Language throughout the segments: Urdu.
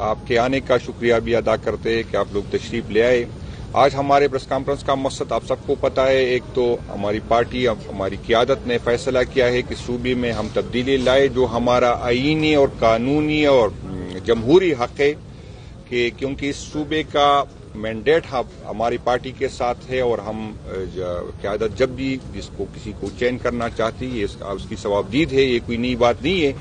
آپ کے آنے کا شکریہ بھی ادا کرتے ہیں کہ آپ لوگ تشریف لے آئے۔ آج ہمارے پریس کانفرنس کا مقصد آپ سب کو پتہ ہے، ایک تو ہماری پارٹی ہماری قیادت نے فیصلہ کیا ہے کہ صوبے میں ہم تبدیلی لائے، جو ہمارا آئینی اور قانونی اور جمہوری حق ہے، کہ کیونکہ اس صوبے کا مینڈیٹ ہماری پارٹی کے ساتھ ہے، اور ہم قیادت جب بھی جس کو کسی کو چین کرنا چاہتی ہے اس کی ثوابدید ہے، یہ کوئی نئی بات نہیں ہے۔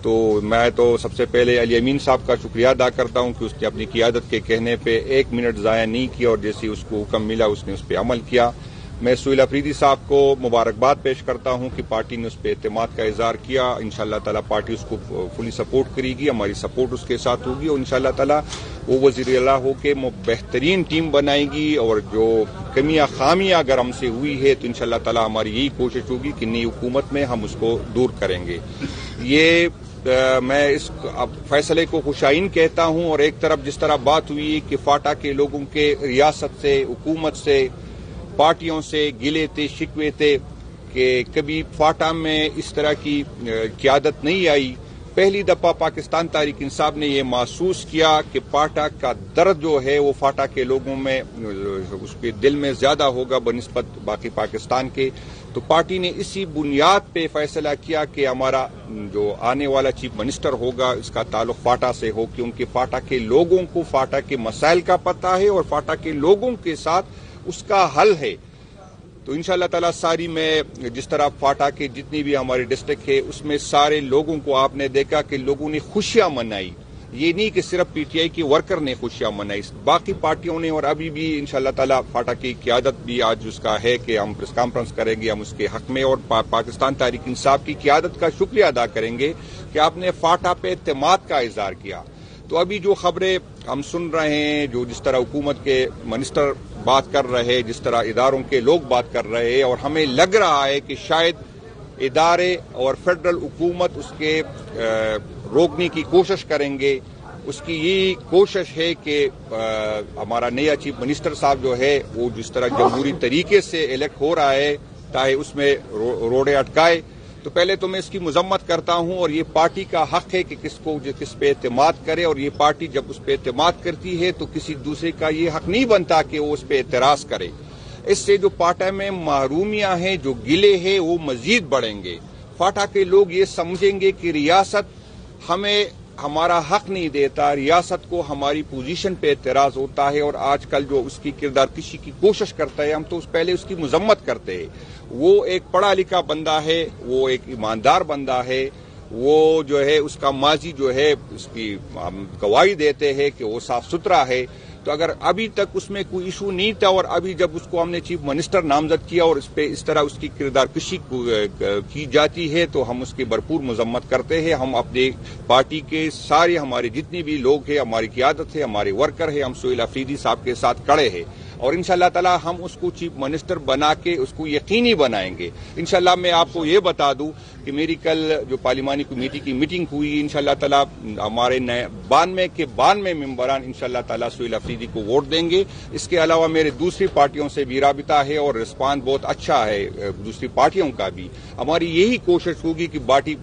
تو میں تو سب سے پہلے علی امین صاحب کا شکریہ ادا کرتا ہوں کہ اس نے اپنی قیادت کے کہنے پہ 1 منٹ ضائع نہیں کیا، اور جیسے اس کو حکم ملا اس نے اس پہ عمل کیا۔ میں سہیل افریدی صاحب کو مبارکباد پیش کرتا ہوں کہ پارٹی نے اس پہ اعتماد کا اظہار کیا۔ انشاءاللہ تعالی پارٹی اس کو فلی سپورٹ کرے گی، ہماری سپورٹ اس کے ساتھ ہوگی، اور انشاءاللہ تعالی وہ وزیر اعلیٰ ہو کے بہترین ٹیم بنائے گی، اور جو کمیاں خامیاں اگر ہم سے ہوئی ہے تو انشاءاللہ تعالی ہماری یہی کوشش ہوگی کہ نئی حکومت میں ہم اس کو دور کریں گے۔ یہ میں اس فیصلے کو خوشائن کہتا ہوں، اور ایک طرف جس طرح بات ہوئی کہ فاٹا کے لوگوں کے ریاست سے، حکومت سے، پارٹیوں سے گلے تھے، شکوے تھے کہ کبھی فاٹا میں اس طرح کی قیادت نہیں آئی۔ پہلی دفعہ پاکستان تحریک انصاف نے یہ محسوس کیا کہ فاٹا کا درد جو ہے وہ فاٹا کے لوگوں میں اس کے دل میں زیادہ ہوگا بنسبت باقی پاکستان کے۔ تو پارٹی نے اسی بنیاد پہ فیصلہ کیا کہ ہمارا جو آنے والا چیف منسٹر ہوگا اس کا تعلق فاٹا سے ہو، کیونکہ فاٹا کے لوگوں کو فاٹا کے مسائل کا پتہ ہے، اور فاٹا کے لوگوں کے ساتھ اس کا حل ہے۔ تو انشاءاللہ تعالی ساری میں جس طرح فاٹا کے جتنی بھی ہماری ڈسٹرکٹ ہے اس میں سارے لوگوں کو آپ نے دیکھا کہ لوگوں نے خوشیاں منائی۔ یہ نہیں کہ صرف پی ٹی آئی کے ورکر نے خوشیاں منائی، باقی پارٹیوں نے، اور ابھی بھی انشاءاللہ تعالی فاٹا کی قیادت بھی آج اس کا ہے کہ ہم پریس کانفرنس کریں گے، ہم اس کے حق میں، اور پاکستان تحریک انصاف کی قیادت کا شکریہ ادا کریں گے کہ آپ نے فاٹا پہ اعتماد کا اظہار کیا۔ تو ابھی جو خبریں ہم سن رہے ہیں، جو جس طرح حکومت کے منسٹر بات کر رہے، جس طرح اداروں کے لوگ بات کر رہے ہیں، اور ہمیں لگ رہا ہے کہ شاید ادارے اور فیڈرل حکومت اس کے روکنے کی کوشش کریں گے۔ اس کی یہ کوشش ہے کہ ہمارا نیا چیف منسٹر صاحب جو ہے وہ جس طرح جمہوری طریقے سے الیکٹ ہو رہا ہے چاہے اس میں روڑے اٹکائے۔ تو پہلے تو میں اس کی مذمت کرتا ہوں، اور یہ پارٹی کا حق ہے کہ کس پہ اعتماد کرے، اور یہ پارٹی جب اس پہ اعتماد کرتی ہے تو کسی دوسرے کا یہ حق نہیں بنتا کہ وہ اس پہ اعتراض کرے۔ اس سے جو فاٹا میں محرومیاں ہیں، جو گلے ہیں، وہ مزید بڑھیں گے۔ فاٹا کے لوگ یہ سمجھیں گے کہ ریاست ہمیں ہمارا حق نہیں دیتا، ریاست کو ہماری پوزیشن پہ اعتراض ہوتا ہے، اور آج کل جو اس کی کردار کشی کی کوشش کرتا ہے ہم تو پہلے اس کی مذمت کرتے ہیں۔ وہ ایک پڑھا لکھا بندہ ہے، وہ ایک ایماندار بندہ ہے، وہ جو ہے اس کا ماضی جو ہے اس کی ہم گواہی دیتے ہیں کہ وہ صاف ستھرا ہے۔ تو اگر ابھی تک اس میں کوئی ایشو نہیں تھا، اور ابھی جب اس کو ہم نے چیف منسٹر نامزد کیا اور اس پہ اس طرح اس کی کردار کشی کی جاتی ہے تو ہم اس کی بھرپور مذمت کرتے ہیں۔ ہم اپنے پارٹی کے سارے ہمارے جتنے بھی لوگ ہیں، ہماری قیادت ہے، ہمارے ورکر ہیں، ہم سہیل افریدی صاحب کے ساتھ کھڑے ہیں، اور انشاءاللہ تعالی ہم اس کو چیف منسٹر بنا کے اس کو یقینی بنائیں گے۔ انشاءاللہ میں آپ کو یہ بتا دوں کہ میری کل جو پارلیمانی کمیٹی کی میٹنگ ہوئی، انشاءاللہ تعالی ہمارے 92 کے 92 ممبران انشاءاللہ تعالی سہیل افریدی کو ووٹ دیں گے۔ اس کے علاوہ میرے دوسری پارٹیوں سے بھی رابطہ ہے، اور رسپانس بہت اچھا ہے دوسری پارٹیوں کا بھی۔ ہماری یہی کوشش ہوگی کہ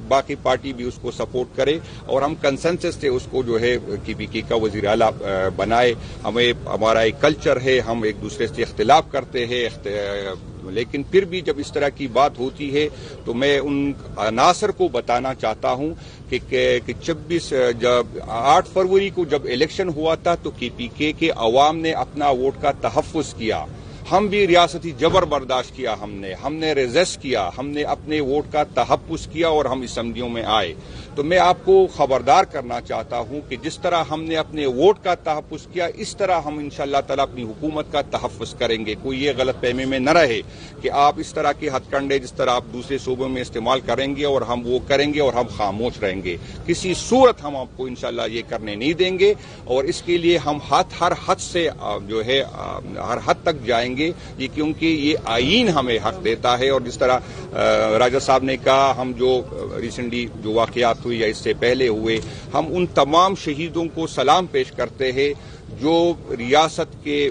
باقی پارٹی بھی اس کو سپورٹ کرے، اور ہم کنسنسس سے اس کو جو ہے کی پی کے کا وزیر اعلیٰ بنائے۔ ہمارا ایک کلچر ہے، ہم ایک دوسرے سے اختلاف کرتے ہیں، لیکن پھر بھی جب اس طرح کی بات ہوتی ہے تو میں ان عناصر کو بتانا چاہتا ہوں کہ 8 فروری کو جب الیکشن ہوا تھا تو کے پی کے عوام نے اپنا ووٹ کا تحفظ کیا۔ ہم بھی ریاستی جبر برداشت کیا، ہم نے ریزسٹ کیا، ہم نے اپنے ووٹ کا تحفظ کیا، اور ہم اسمبلیوں میں آئے۔ تو میں آپ کو خبردار کرنا چاہتا ہوں کہ جس طرح ہم نے اپنے ووٹ کا تحفظ کیا، اس طرح ہم انشاءاللہ تعالی اپنی حکومت کا تحفظ کریں گے۔ کوئی یہ غلط فہمی میں نہ رہے کہ آپ اس طرح کے ہتھ کنڈے جس طرح آپ دوسرے صوبوں میں استعمال کریں گے اور ہم وہ کریں گے اور ہم خاموش رہیں گے۔ کسی صورت ہم آپ کو انشاءاللہ یہ کرنے نہیں دیں گے، اور اس کے لیے ہم ہر حد سے جو ہے ہر حد تک جائیں گے، یہ کیونکہ یہ آئین ہمیں حق دیتا ہے۔ اور جس طرح راجہ صاحب نے کہا، ہم جو ریسنٹلی جو واقعات ہوئی یا اس سے پہلے ہوئے، ہم ان تمام شہیدوں کو سلام پیش کرتے ہیں جو ریاست کے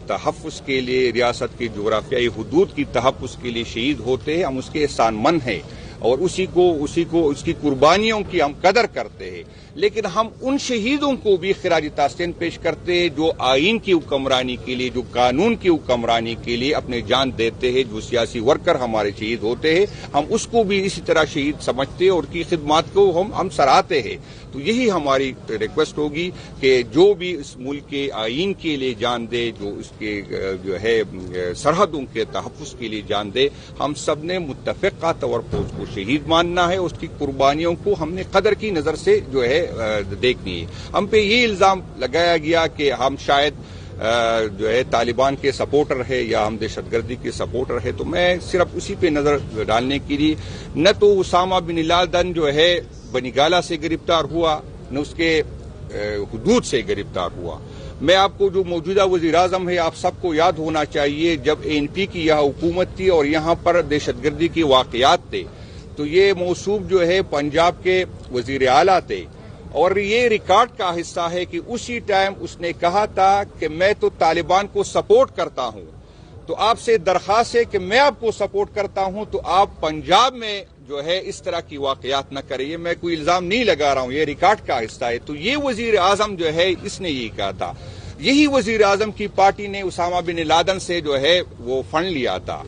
تحفظ کے لیے، ریاست کے جغرافیائی حدود کی تحفظ کے لیے شہید ہوتے ہیں۔ ہم اس کے احسان مند ہیں، اور اسی کو اس کی قربانیوں کی ہم قدر کرتے ہیں، لیکن ہم ان شہیدوں کو بھی خراج تحسین پیش کرتے ہیں جو آئین کی حکمرانی کے لیے، جو قانون کی حکمرانی کے لیے اپنے جان دیتے ہیں، جو سیاسی ورکر ہمارے شہید ہوتے ہیں، ہم اس کو بھی اسی طرح شہید سمجھتے ہیں اور کی خدمات کو ہم سراہتے ہیں۔ تو یہی ہماری ریکویسٹ ہوگی کہ جو بھی اس ملک کے آئین کے لیے جان دے، جو اس کے جو ہے سرحدوں کے تحفظ کے لیے جان دے، ہم سب نے متفقہ طور پر اس کو شہید ماننا ہے، اس کی قربانیوں کو ہم نے قدر کی نظر سے جو ہے دیکھنی ہے۔ ہم پہ یہ الزام لگایا گیا کہ ہم شاید جو ہے طالبان کے سپورٹر ہے یا ہم دہشت گردی کے سپورٹر ہے، تو میں صرف اسی پہ نظر ڈالنے کے لیے، نہ تو اسامہ بن لادن جو ہے بنگالہ سے گرفتار ہوا، نہ اس کے حدود سے گرفتار ہوا۔ میں آپ کو جو موجودہ وزیر اعظم ہے، آپ سب کو یاد ہونا چاہیے، جب ANP کی یہاں حکومت تھی اور یہاں پر دہشت گردی کے واقعات تھے تو یہ موصوف جو ہے پنجاب کے وزیر اعلیٰ تھے، اور یہ ریکارڈ کا حصہ ہے کہ اسی ٹائم اس نے کہا تھا کہ میں تو طالبان کو سپورٹ کرتا ہوں، تو آپ سے درخواست ہے کہ میں آپ کو سپورٹ کرتا ہوں تو آپ پنجاب میں جو ہے اس طرح کی واقعات نہ کریں۔ یہ میں کوئی الزام نہیں لگا رہا ہوں، یہ ریکارڈ کا حصہ ہے۔ تو یہ وزیر اعظم جو ہے اس نے یہ کہا تھا، یہی وزیر اعظم کی پارٹی نے اسامہ بن لادن سے جو ہے وہ فنڈ لیا تھا۔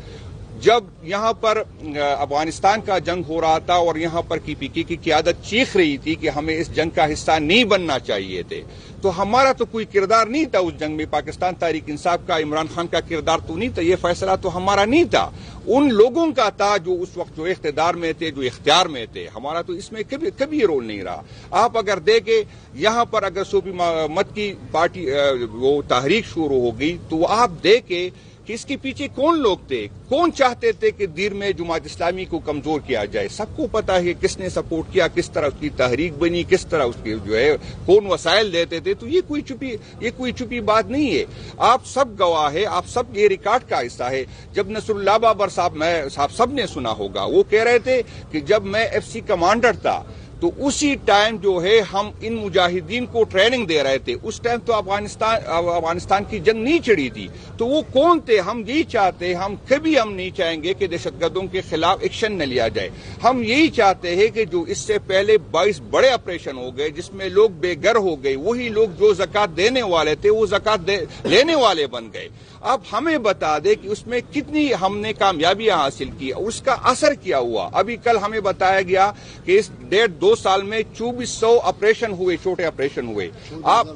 جب یہاں پر افغانستان کا جنگ ہو رہا تھا اور یہاں پر KPK کی قیادت چیخ رہی تھی کہ ہمیں اس جنگ کا حصہ نہیں بننا چاہیے تھے، تو ہمارا تو کوئی کردار نہیں تھا اس جنگ میں، پاکستان تحریک انصاف کا، عمران خان کا کردار تو نہیں تھا، یہ فیصلہ تو ہمارا نہیں تھا، ان لوگوں کا تھا جو اس وقت جو اقتدار میں تھے، جو اختیار میں تھے، ہمارا تو اس میں کبھی رول نہیں رہا۔ آپ اگر دیکھیں یہاں پر اگر صوبی محمد کی پارٹی وہ تحریک شروع ہو گئی تو آپ دیکھیں کہ اس کے پیچھے کون لوگ تھے، کون چاہتے تھے کہ دیر میں جماعت اسلامی کو کمزور کیا جائے۔ سب کو پتا ہے کس نے سپورٹ کیا، کس طرح اس کی تحریک بنی، کس طرح اس کی جو ہے کون وسائل دیتے تھے، تو یہ کوئی چھپی بات نہیں ہے، آپ سب گواہ ہے، آپ سب یہ ریکارڈ کا حصہ ہے۔ جب نصر اللہ بابر صاحب سب نے سنا ہوگا، وہ کہہ رہے تھے کہ جب میں FC کمانڈر تھا تو اسی ٹائم جو ہے ہم ان مجاہدین کو ٹریننگ دے رہے تھے، اس ٹائم تو افغانستان کی جنگ نہیں چھڑی تھی، تو وہ کون تھے؟ ہم یہی چاہتے ہیں، ہم کبھی ہم نہیں چاہیں گے کہ دہشت گردوں کے خلاف ایکشن نہ لیا جائے۔ ہم یہی چاہتے ہیں کہ جو اس سے پہلے 22 بڑے آپریشن ہو گئے جس میں لوگ بے گھر ہو گئے، وہی لوگ جو زکوٰۃ دینے والے تھے وہ زکوٰۃ لینے والے بن گئے۔ اب ہمیں بتا دے کہ اس میں کتنی ہم نے کامیابیاں حاصل کی اور اس کا اثر کیا ہوا۔ ابھی کل ہمیں بتایا گیا کہ اس 1.5-2 سال میں 2400 آپریشن ہوئے، چھوٹے آپریشن ہوئے۔ آپ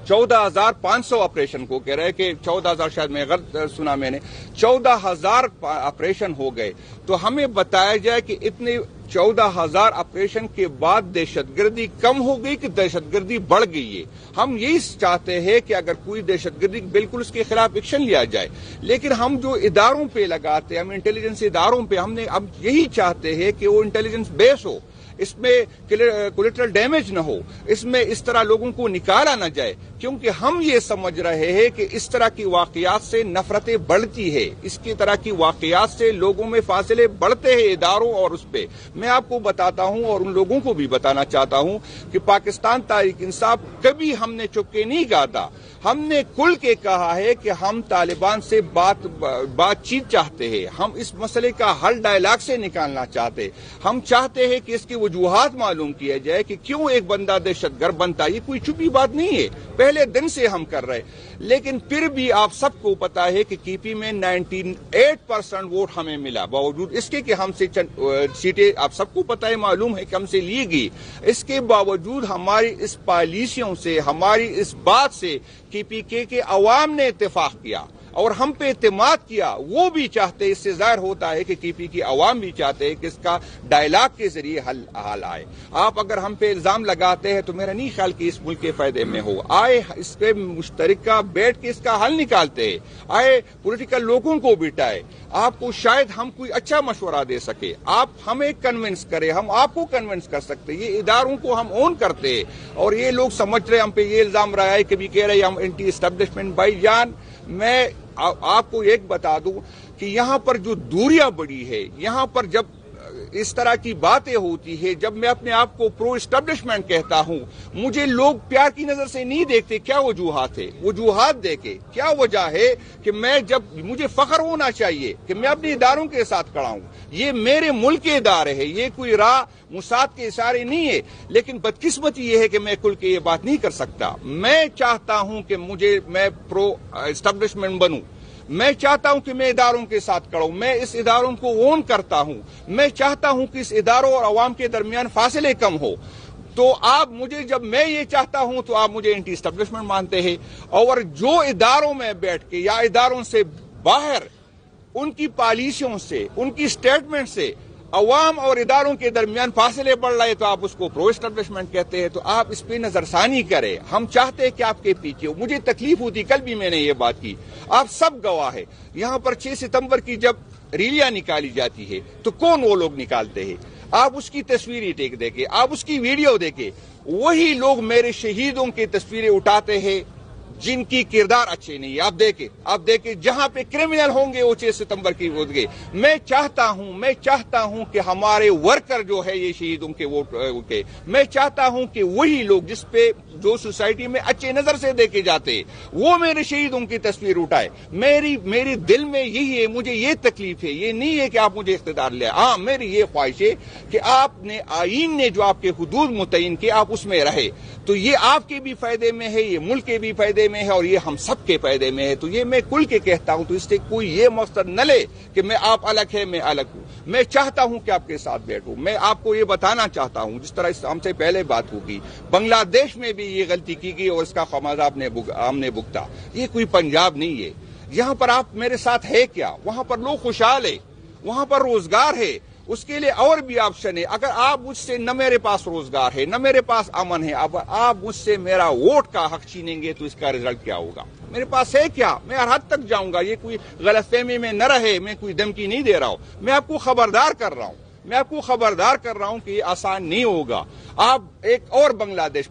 14,500 آپریشن کو کہہ رہے کہ 14,000 شاید میں غلط سنا میں نے، 14,000 آپریشن ہو گئے۔ تو ہمیں بتایا جائے کہ اتنے 14,000 آپریشن کے بعد دہشت گردی کم ہو گئی کہ دہشت گردی بڑھ گئی ہے۔ ہم یہی چاہتے ہیں کہ اگر کوئی دہشت گردی بالکل اس کے خلاف ایکشن لیا جائے، لیکن ہم جو اداروں پہ لگاتے ہیں، ہم انٹیلیجنس اداروں پہ ہم یہی چاہتے ہیں کہ وہ انٹیلیجنس بیس ہو، اس میں کولیٹرل ڈیمیج نہ ہو، اس میں اس طرح لوگوں کو نکالا نہ جائے، کیونکہ ہم یہ سمجھ رہے ہیں کہ اس طرح کی واقعات سے نفرتیں بڑھتی ہے، اس کی طرح کی واقعات سے لوگوں میں فاصلے بڑھتے ہیں اداروں اور اس پہ۔ میں آپ کو بتاتا ہوں اور ان لوگوں کو بھی بتانا چاہتا ہوں کہ پاکستان تحریک انصاف کبھی ہم نے چپ کے نہیں کہا تھا، ہم نے کھل کے کہا ہے کہ ہم طالبان سے بات چیت چاہتے ہیں، ہم اس مسئلے کا حل ڈائلاگ سے نکالنا چاہتے، ہم چاہتے ہیں کہ اس کی وجوہات معلوم کیا جائے کہ کیوں ایک بندہ دہشت گرد بنتا، یہ کوئی چھپی بات نہیں ہے، پہلے دن سے ہم کر رہے، لیکن پھر بھی آپ سب کو پتا ہے کہ KP میں 98% ووٹ ہمیں ملا، باوجود اس کے کہ ہم سے سیٹیں آپ سب کو پتا ہے، معلوم ہے کہ ہم سے لی گئی، اس کے باوجود ہماری اس پالیسیوں سے، ہماری اس بات سے KPK کے عوام نے اتفاق کیا اور ہم پہ اعتماد کیا۔ وہ بھی چاہتے، اس سے ظاہر ہوتا ہے کہ KP کی عوام بھی چاہتے ہیں کہ اس کا ڈائلاگ کے ذریعے حل آئے۔ آپ اگر ہم پہ الزام لگاتے ہیں تو میرا نہیں خیال کہ اس ملک کے فائدے میں ہو، آئے اس پہ مشترکہ بیٹھ کے اس کا حل نکالتے ہیں، آئے پولیٹیکل لوگوں کو بٹائے، آپ کو شاید ہم کوئی اچھا مشورہ دے سکے، آپ ہمیں کنونس کریں، ہم آپ کو کنونس کر سکتے، یہ اداروں کو ہم اون کرتے ہیں۔ اور یہ لوگ سمجھ رہے ہم پہ یہ الزام رہا ہے، کبھی کہہ رہے ہم اینٹی اسٹیبلشمنٹ۔ بھائی جان، میں آپ کو ایک بتا دوں کہ یہاں پر جو دوریاں بڑی ہے، یہاں پر جب اس طرح کی باتیں ہوتی ہے، جب میں اپنے آپ کو پرو اسٹیبلشمنٹ کہتا ہوں، مجھے لوگ پیار کی نظر سے نہیں دیکھتے. کیا وجوہات ہے؟ وجوہات دیکھے کیا وجہ ہے کہ میں جب مجھے فخر ہونا چاہیے کہ میں اپنے اداروں کے ساتھ کھڑا ہوں. یہ میرے ملک کے ادارے ہیں، یہ کوئی راہ مساعد کے اشارے نہیں ہے. لیکن بدقسمتی یہ ہے کہ میں کل کے یہ بات نہیں کر سکتا. میں چاہتا ہوں کہ میں پرو اسٹیبلشمنٹ بنوں. میں چاہتا ہوں کہ میں اداروں کے ساتھ کھڑا ہوں. میں اس اداروں کو اون کرتا ہوں. میں چاہتا ہوں کہ اس اداروں اور عوام کے درمیان فاصلے کم ہو. تو آپ مجھے، جب میں یہ چاہتا ہوں تو آپ مجھے اینٹی اسٹیبلشمنٹ مانتے ہیں. اور جو اداروں میں بیٹھ کے یا اداروں سے باہر ان کی پالیسیوں سے، ان کی اسٹیٹمنٹ سے عوام اور اداروں کے درمیان فاصلے بڑھ رہے تو آپ اس کو پرو اسٹیبلشمنٹ کہتے ہیں. تو آپ اس پہ نظر ثانی کریں. ہم چاہتے ہیں کہ آپ کے پیچھے ہو. مجھے تکلیف ہوتی، کل بھی میں نے یہ بات کی، آپ سب گواہ ہے. یہاں پر 6 ستمبر کی جب ریلیاں نکالی جاتی ہے تو کون وہ لوگ نکالتے ہیں؟ آپ اس کی تصویری دیکھیں، آپ اس کی ویڈیو دیکھیں. وہی لوگ میرے شہیدوں کی تصویریں اٹھاتے ہیں جن کی کردار اچھے نہیں. آپ دیکھیں جہاں پہ کرمنل ہوں گے وہ 6 ستمبر کی ہوں گے. میں چاہتا ہوں کہ ہمارے ورکر جو ہے یہ شہیدوں کے ووٹ کے، میں چاہتا ہوں کہ وہی لوگ جو سوسائٹی میں اچھے نظر سے دیکھے جاتے وہ میرے شہیدوں کی تصویر اٹھائے. میری دل میں یہی ہے، مجھے یہ تکلیف ہے. یہ نہیں ہے کہ آپ مجھے اقتدار لے. ہاں، میری یہ خواہش ہے کہ آپ نے آئین نے جو آپ کے حدود متعین کیے آپ اس میں رہے. تو یہ آپ کے بھی فائدے میں ہے، یہ ملک کے بھی فائدے میں ہے، اور یہ ہم سب کے فائدے میں ہے. تو یہ میں کل کے کہتا ہوں. تو اس سے کوئی یہ مقصد نہ لے کہ میں آپ الگ ہے میں الگ ہوں. میں چاہتا ہوں کہ آپ کے ساتھ بیٹھوں. میں آپ کو یہ بتانا چاہتا ہوں، جس طرح ہم سے پہلے بات ہوگی، بنگلہ دیش میں بھی یہ غلطی کی گئی اور اس کا خمیازہ ہم نے بھگتا. یہ کوئی پنجاب نہیں ہے. یہاں پر آپ میرے ساتھ ہے کیا؟ وہاں پر لوگ خوشحال ہے، وہاں پر روزگار ہے. اس کے لیے اور بھی آپشن ہے. اگر آپ مجھ سے، نہ میرے پاس روزگار ہے، نہ میرے پاس امن ہے، اب آپ مجھ سے میرا ووٹ کا حق چھینیں گے تو اس کا رزلٹ کیا ہوگا؟ میرے پاس ہے کیا؟ میں ہر حد تک جاؤں گا. یہ کوئی غلط فہمی میں نہ رہے، میں کوئی دھمکی نہیں دے رہا ہوں. میں آپ کو خبردار کر رہا ہوں کہ یہ آسان نہیں ہوگا. آپ ایک اور بنگلہ دیش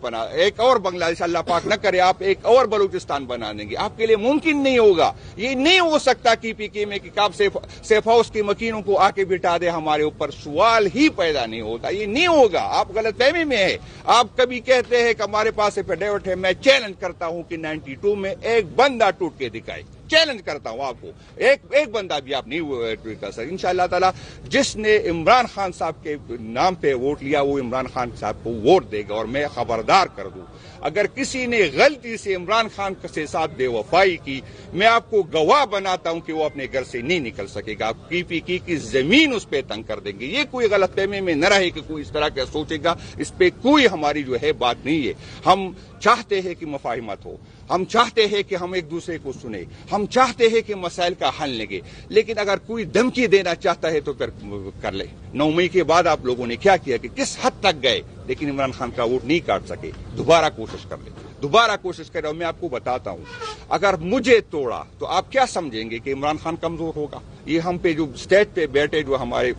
اللہ پاک نہ کرے آپ ایک اور بلوچستان بنا دیں گے. آپ کے لیے ممکن نہیں ہوگا. یہ نہیں ہو سکتا کہ پی کے میں کہ آپ سیف ہاؤس کے مکینوں کو آ کے بٹھا دے ہمارے اوپر. سوال ہی پیدا نہیں ہوتا. یہ نہیں ہوگا. آپ غلط فہمی میں ہے. آپ کبھی کہتے ہیں کہ ہمارے پاس ایفیڈیوٹ ہے. میں چیلنج کرتا ہوں کہ 92 میں ایک بندہ ٹوٹ کے دکھائے. چیلنج کرتا ہوں آپ کو، ایک بندہ بھی آپ نہیں کر سکتے. انشاءاللہ تعالی جس نے عمران خان صاحب کے نام پہ ووٹ لیا وہ عمران خان صاحب کو ووٹ دے گا. اور میں خبردار کر دوں، اگر کسی نے غلطی سے عمران خان کے ساتھ بے وفائی کی، میں آپ کو گواہ بناتا ہوں کہ وہ اپنے گھر سے نہیں نکل سکے گا. پی کی زمین اس پہ تنگ کر دیں گے. یہ کوئی غلط فہمی میں نہ رہے کہ کوئی اس طرح کا سوچے گا. اس پہ کوئی ہماری جو ہے بات نہیں ہے. ہم چاہتے ہیں کہ مفاہمت ہو، ہم چاہتے ہیں کہ ہم ایک دوسرے کو سنیں، ہم چاہتے ہیں کہ مسائل کا حل لگے. لیکن اگر کوئی دھمکی دینا چاہتا ہے تو کر لے. 9 مئی کے بعد آپ لوگوں نے کیا کیا کہ کس حد تک گئے، لیکن عمران خان کا ووٹ نہیں کاٹ سکے. دوبارہ کوشش کر لیں، دوبارہ کوشش کریں. اور میں آپ کو بتاتا ہوں، اگر مجھے توڑا تو آپ کیا سمجھیں گے کہ عمران خان کمزور ہوگا؟ یہ ہم پہ جو اسٹیج پہ بیٹھے جو ہمارے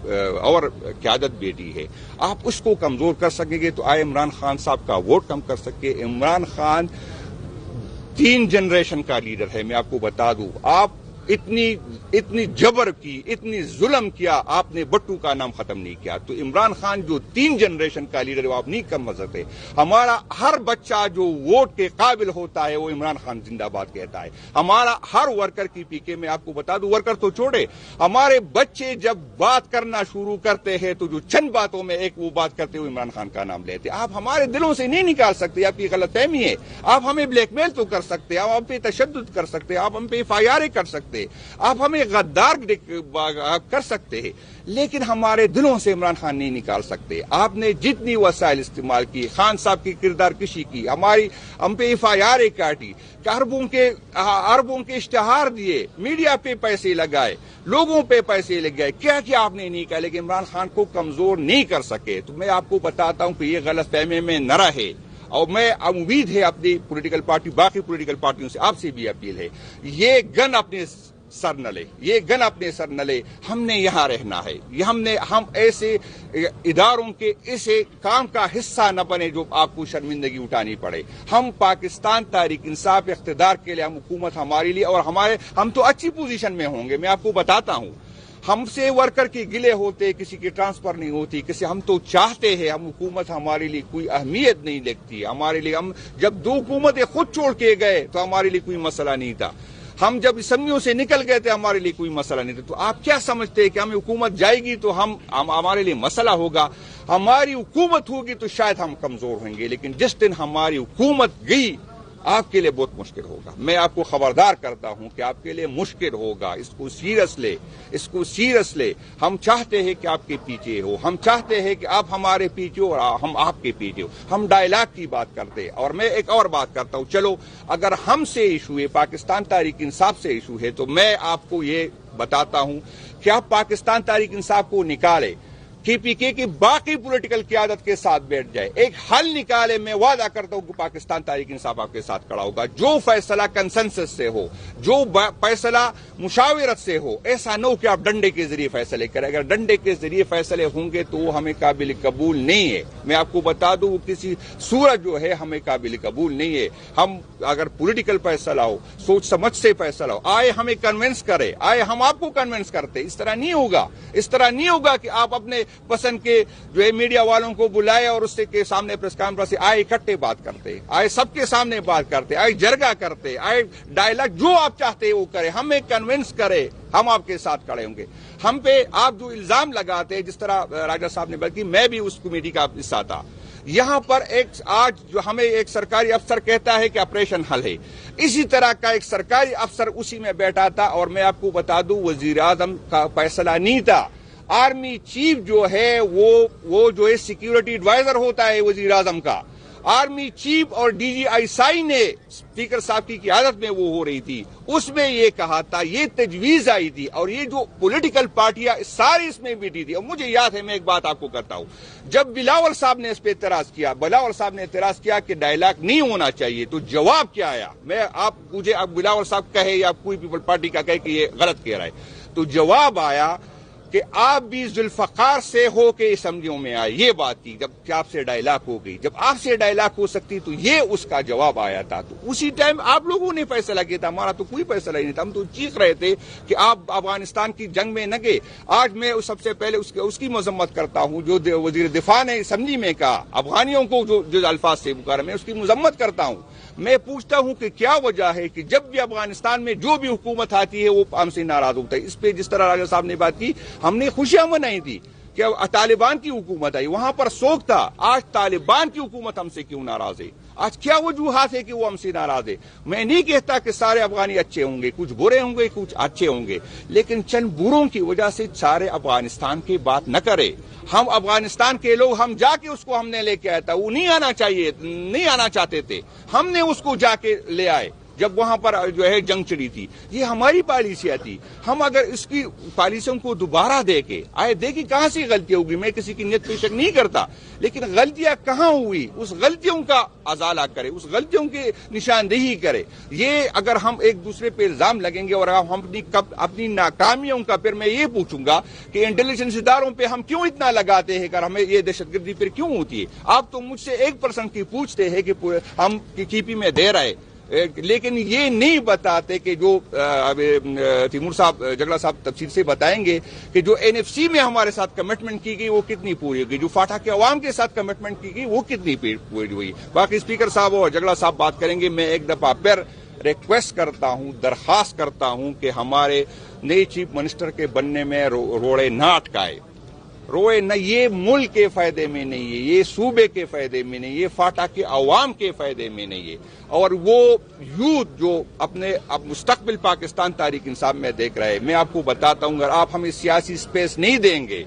اور قیادت بیٹی ہے، آپ اس کو کمزور کر سکیں گے تو آئے عمران خان صاحب کا ووٹ کم کر سکے. عمران خان 3 جنریشن کا لیڈر ہے. میں آپ کو بتا دوں، آپ اتنی جبر کی، اتنی ظلم کیا، آپ نے بٹو کا نام ختم نہیں کیا. تو عمران خان جو 3 جنریشن کا لیڈر ہے وہ آپ نہیں کم کر سکتے. ہمارا ہر بچہ جو ووٹ کے قابل ہوتا ہے وہ عمران خان زندہ باد کہتا ہے. ہمارا ہر ورکر کی پی کے میں آپ کو بتا دوں، ورکر تو چھوڑے، ہمارے بچے جب بات کرنا شروع کرتے ہیں تو جو چند باتوں میں ایک وہ بات کرتے ہوئے عمران خان کا نام لیتے. آپ ہمارے دلوں سے نہیں نکال سکتے. آپ کی غلط فہمی ہے. آپ ہمیں بلیک میل تو کر سکتے، آپ ہم پہ تشدد کر سکتے، آپ ہم پہ FIR کر سکتے، آپ ہمیں غدار کر سکتے ہیں، لیکن ہمارے دلوں سے عمران خان نہیں نکال سکتے. آپ نے جتنی وسائل استعمال کی، خان صاحب کی کردار کشی کی، ہم پہ FIR کاٹی، اربوں کے اشتہار دیے، میڈیا پہ پیسے لگائے، لوگوں پہ پیسے لگائے، کیا آپ نے نہیں کہا، لیکن عمران خان کو کمزور نہیں کر سکے. تو میں آپ کو بتاتا ہوں کہ یہ غلط فہمی میں نہ رہے. اور میں امید ہے اپنی پولیٹیکل پارٹی، باقی پولیٹیکل پارٹیوں سے آپ سے بھی اپیل ہے، یہ گن اپنے سر نہ لے. ہم نے یہاں رہنا ہے. ہم ایسے اداروں کے ایسے کام کا حصہ نہ بنے جو آپ کو شرمندگی اٹھانی پڑے. ہم پاکستان تحریک انصاف اقتدار کے لیے، ہم حکومت ہمارے لیے، اور ہم تو اچھی پوزیشن میں ہوں گے. میں آپ کو بتاتا ہوں، ہم سے ورکر کے گلے ہوتے, کسی کی ٹرانسفر نہیں ہوتی, کسی ہم تو چاہتے ہیں, ہم حکومت ہمارے لیے کوئی اہمیت نہیں لگتی ہمارے لیے. ہم جب 2 حکومتیں خود چھوڑ کے گئے تو ہمارے لیے کوئی مسئلہ نہیں تھا. ہم جب اسمبلیوں سے نکل گئے تھے ہمارے لیے کوئی مسئلہ نہیں تھا. تو آپ کیا سمجھتے ہیں کہ ہمیں حکومت جائے گی تو ہمارے لیے مسئلہ ہوگا؟ ہماری حکومت ہوگی تو شاید ہم کمزور ہوں گے, لیکن جس دن ہماری حکومت گئی آپ کے لیے بہت مشکل ہوگا. میں آپ کو خبردار کرتا ہوں کہ آپ کے لیے مشکل ہوگا. اس کو سیریس لے. ہم چاہتے ہیں کہ آپ کے پیچھے ہو, ہم چاہتے ہیں کہ آپ ہمارے پیچھے ہو اور ہم آپ کے پیچھے ہو. ہم ڈائلاگ کی بات کرتے ہیں. اور میں ایک اور بات کرتا ہوں, چلو اگر ہم سے ایشو ہے, پاکستان تحریک انصاف سے ایشو ہے, تو میں آپ کو یہ بتاتا ہوں کہ آپ پاکستان تحریک انصاف کو نکالے, KPK کی باقی پولیٹیکل قیادت کے ساتھ بیٹھ جائے, ایک حل نکالے. میں وعدہ کرتا ہوں کہ پاکستان تحریک انصاف آپ کے ساتھ کھڑا ہوگا. جو فیصلہ کنسنسس سے ہو, جو فیصلہ مشاورت سے ہو, ایسا نہ ہو کہ آپ ڈنڈے کے ذریعے فیصلے کریں. اگر ڈنڈے کے ذریعے فیصلے ہوں گے تو وہ ہمیں قابل قبول نہیں ہے. میں آپ کو بتا دوں, کسی صورت جو ہے ہمیں قابل قبول نہیں ہے. ہم اگر پولیٹیکل فیصلہ ہو, سوچ سمجھ سے فیصلہ ہو, آئے ہمیں کنونس کرے, آئے ہم آپ کو کنونس کرتے. اس طرح نہیں ہوگا کہ آپ اپنے پسند کے جو ہے میڈیا والوں کو بلائے اور اس سے کے سامنے پریس کانفرنس سے آئے اکٹھے بات کرتے, آئے سب کے سامنے بات کرتے, آئے جرگہ کرتے, آئے ڈائلاگ, جو آپ چاہتے ہیں وہ کرے, ہمیں کنونس کرے, ہم آپ کے ساتھ کھڑے ہوں گے. ہم پہ آپ جو الزام لگاتے, جس طرح راجہ صاحب نے بلکہ میں بھی اس کمیٹی کا حصہ تھا, یہاں پر آج جو ہمیں ایک سرکاری افسر کہتا ہے کہ آپریشن حل ہے, اسی طرح کا ایک سرکاری افسر اسی میں بیٹھا تھا. اور میں آپ کو بتا دوں, وزیر اعظم کا فیصلہ نہیں تھا. آرمی چیف جو ہے وہ جو ہے سیکیورٹی ایڈوائزر ہوتا ہے وزیر اعظم کا. آرمی چیف اور DGI نے اسپیکر صاحب کی قیادت میں وہ ہو رہی تھی, اس میں یہ کہا تھا, یہ تجویز آئی تھی, اور یہ جو پولیٹیکل پارٹیاں ساری اس میں بیٹھی تھی. اور مجھے یاد ہے, میں ایک بات آپ کو کرتا ہوں, جب بلاول صاحب نے اس پہ اعتراض کیا کہ ڈائلاگ نہیں ہونا چاہیے, تو جواب کیا آیا؟ مجھے بلاول صاحب کہے یا کوئی پیپل پارٹی کا کہے کہ یہ غلط کہہ رہا ہے, تو جواب آیا کہ آپ بھی ذوالفقار سے ہو کے اسمبلیوں میں آئے. یہ بات تھی جب آپ سے ڈائلاگ ہو گئی. جب آپ سے ڈائلاگ ہو سکتی تو یہ اس کا جواب آیا تھا. تو اسی ٹائم آپ لوگوں نے فیصلہ کیا تھا, ہمارا تو کوئی فیصلہ ہی نہیں تھا. ہم تو چیخ رہے تھے کہ آپ افغانستان کی جنگ میں نہ گئے. آج میں سب سے پہلے اس کی مذمت کرتا ہوں جو وزیر دفاع نے اسمبلی میں کہا, افغانیوں کو جو الفاظ سے پکارا, میں اس کی مذمت کرتا ہوں. میں پوچھتا ہوں کہ کیا وجہ ہے کہ جب بھی افغانستان میں جو بھی حکومت آتی ہے وہ ہم سے ناراض ہوتا ہے. اس پہ جس طرح راجہ صاحب نے بات کی, ہم نے خوشیاں منائی تھی کہ طالبان کی حکومت آئی, وہاں پر سوگ تھا. آج طالبان کی حکومت ہم سے کیوں ناراض ہے؟ آج کیا وجوہات ہے کہ وہ ہم سے ناراض ہے؟ میں نہیں کہتا کہ سارے افغانی اچھے ہوں گے, کچھ برے ہوں گے, کچھ اچھے ہوں گے, لیکن چند بروں کی وجہ سے سارے افغانستان کی بات نہ کرے. ہم افغانستان کے لوگ, ہم جا کے اس کو ہم نے لے کے آیا تھا, وہ نہیں آنا چاہتے تھے, ہم نے اس کو جا کے لے آئے جب وہاں پر جو ہے جنگ چڑی تھی. یہ ہماری پالیسیاں تھی. ہم اگر اس کی پالیسیوں کو دوبارہ دیکھیں کہاں سے غلطیاں ہوگی. میں کسی کی نیت پہ شک نہیں کرتا, لیکن غلطیاں کہاں ہوئی اس غلطیوں کا ازالہ کرے, اس غلطیوں کی نشاندہی کرے. یہ اگر ہم ایک دوسرے پہ الزام لگیں گے اور ہم اپنی ناکامیوں کا, پھر میں یہ پوچھوں گا کہ انٹیلیجنس اداروں پہ ہم کیوں اتنا لگاتے ہیں, ہمیں یہ دہشت گردی پھر کیوں ہوتی ہے؟ آپ تو مجھ سے 1% کی پوچھتے ہیں کہ ہم KP میں دے رہے, لیکن یہ نہیں بتاتے کہ جو تیمور صاحب جگلا صاحب تفصیل سے بتائیں گے کہ جو NFC میں ہمارے ساتھ کمٹمنٹ کی گئی وہ کتنی پوری ہوگی, جو فاٹا کے عوام کے ساتھ کمٹمنٹ کی گئی وہ کتنی پوری ہوئی. باقی اسپیکر صاحب اور جگلا صاحب بات کریں گے. میں ایک دفعہ پھر ریکویسٹ کرتا ہوں, درخواست کرتا ہوں کہ ہمارے نئے چیف منسٹر کے بننے میں روڑے نہ اٹکائے. یہ ملک کے فائدے میں نہیں ہے, یہ صوبے کے فائدے میں نہیں, یہ فاٹا کے عوام کے فائدے میں نہیں ہے. اور وہ یوتھ جو اپنے مستقبل پاکستان تحریک انصاف میں دیکھ رہے ہیں, میں آپ کو بتاتا ہوں, اگر آپ ہمیں سیاسی سپیس نہیں دیں گے,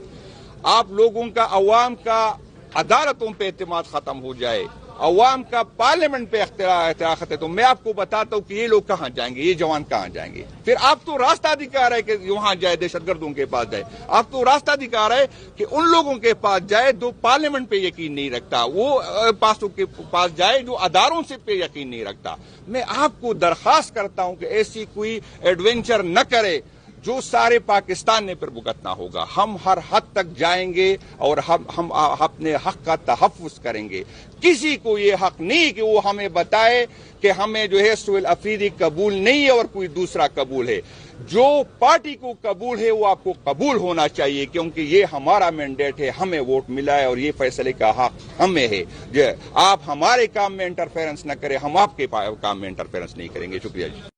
آپ لوگوں کا, عوام کا عدالتوں پہ اعتماد ختم ہو جائے, عوام کا پارلیمنٹ پہ اختیار ہے, تو میں آپ کو بتاتا ہوں کہ یہ لوگ کہاں جائیں گے, یہ جوان کہاں جائیں گے؟ پھر آپ تو راستہ دکھا رہے کہ وہاں جائے, دہشت گردوں کے پاس جائے. آپ تو راستہ دکھا رہے کہ ان لوگوں کے پاس جائے جو پارلیمنٹ پہ یقین نہیں رکھتا, وہ پاسوں کے پاس جائے جو اداروں سے پہ یقین نہیں رکھتا. میں آپ کو درخواست کرتا ہوں کہ ایسی کوئی ایڈونچر نہ کرے جو سارے پاکستان نے پھر بھگتنا ہوگا. ہم ہر حد تک جائیں گے اور ہم اپنے حق کا تحفظ کریں گے. کسی کو یہ حق نہیں کہ وہ ہمیں بتائے کہ ہمیں جو ہے سہیل افریدی قبول نہیں ہے اور کوئی دوسرا قبول ہے. جو پارٹی کو قبول ہے وہ آپ کو قبول ہونا چاہیے، کیونکہ یہ ہمارا مینڈیٹ ہے، ہمیں ووٹ ملا ہے اور یہ فیصلے کا حق ہمیں ہے۔ آپ ہمارے کام میں انٹرفیرنس نہ کریں، ہم آپ کے کام میں انٹرفیرنس نہیں کریں گے۔ شکریہ جی۔